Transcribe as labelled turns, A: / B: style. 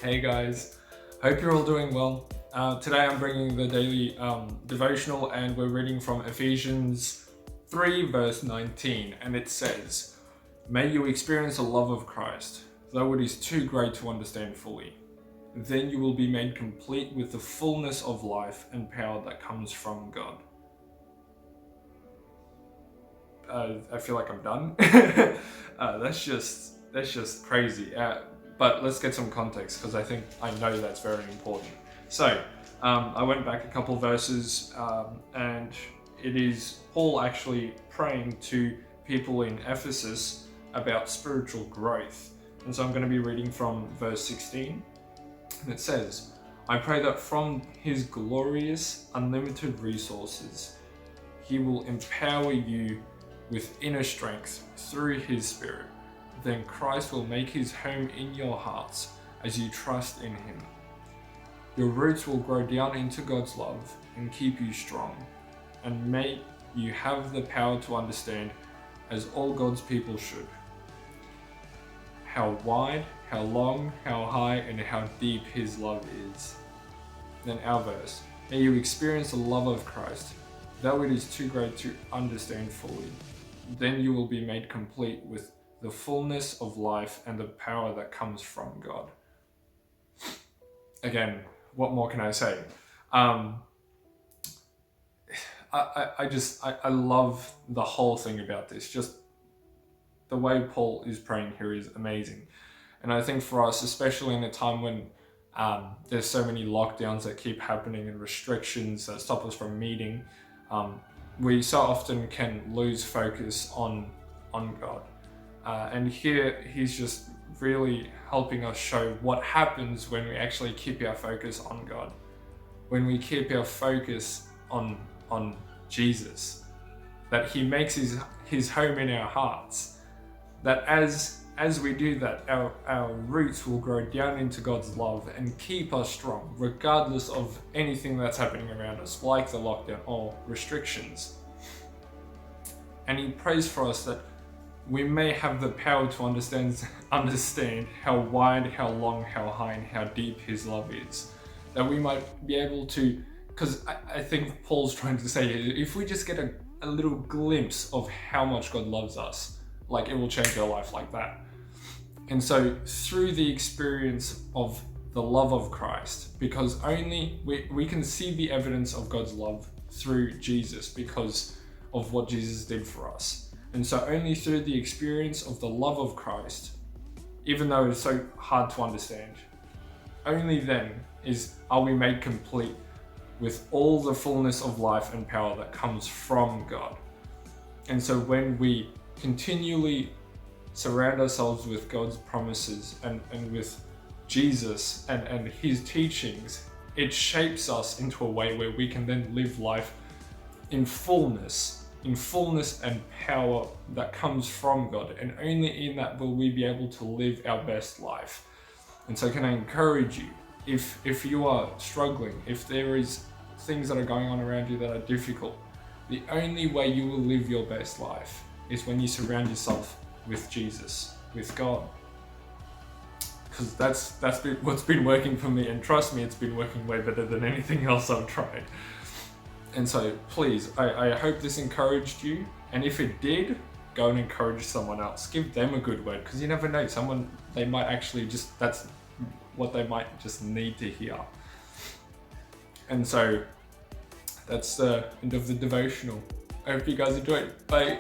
A: Hey guys, hope you're all doing well. Today I'm bringing the daily devotional and we're reading from Ephesians 3 verse 19, and it says, "May you experience the love of Christ, though it is too great to understand fully. Then you will be made complete with the fullness of life and power that comes from God." I feel like I'm done. That's just crazy. But let's get some context because I know that's very important. So I went back a couple verses, and it is Paul actually praying to people in Ephesus about spiritual growth. And so I'm going to be reading from verse 16, and it says, "I pray that from his glorious, unlimited resources, he will empower you with inner strength through his Spirit. Then Christ will make his home in your hearts as you trust in him. Your roots will grow down into God's love and keep you strong, and may you have the power to understand, as all God's people should, how wide, how long, how high, and how deep his love is." Then our verse, "May you experience the love of Christ, though it is too great to understand fully. Then you will be made complete with the fullness of life and the power that comes from God." Again, what more can I say? I love the whole thing about this. Just the way Paul is praying here is amazing. And I think for us, especially in a time when there's so many lockdowns that keep happening and restrictions that stop us from meeting, we so often can lose focus on God. And here he's just really helping us show what happens when we actually keep our focus on God. When we keep our focus on Jesus, that he makes his home in our hearts. That as we do that, our roots will grow down into God's love and keep us strong, regardless of anything that's happening around us, like the lockdown or restrictions. And he prays for us that we may have the power to understand how wide, how long, how high, and how deep his love is. That we might be able to, because I think Paul's trying to say, if we just get a little glimpse of how much God loves us, like it will change our life like that. And so through the experience of the love of Christ, because only we can see the evidence of God's love through Jesus because of what Jesus did for us. And so only through the experience of the love of Christ, even though it's so hard to understand, only then are we made complete with all the fullness of life and power that comes from God. And so when we continually surround ourselves with God's promises and with Jesus and his teachings, it shapes us into a way where we can then live life in fullness and power that comes from God. And only in that will we be able to live our best life. And so can I encourage you, if you are struggling, if there is things that are going on around you that are difficult, the only way you will live your best life is when you surround yourself with Jesus, with God. Because that's what's been working for me, and trust me, it's been working way better than anything else I've tried. And so please, I hope this encouraged you, and if it did, go and encourage someone else. Give them a good word, because you never know, they might actually that's what they might just need to hear. And so that's the end of the devotional. I hope you guys enjoyed. Bye.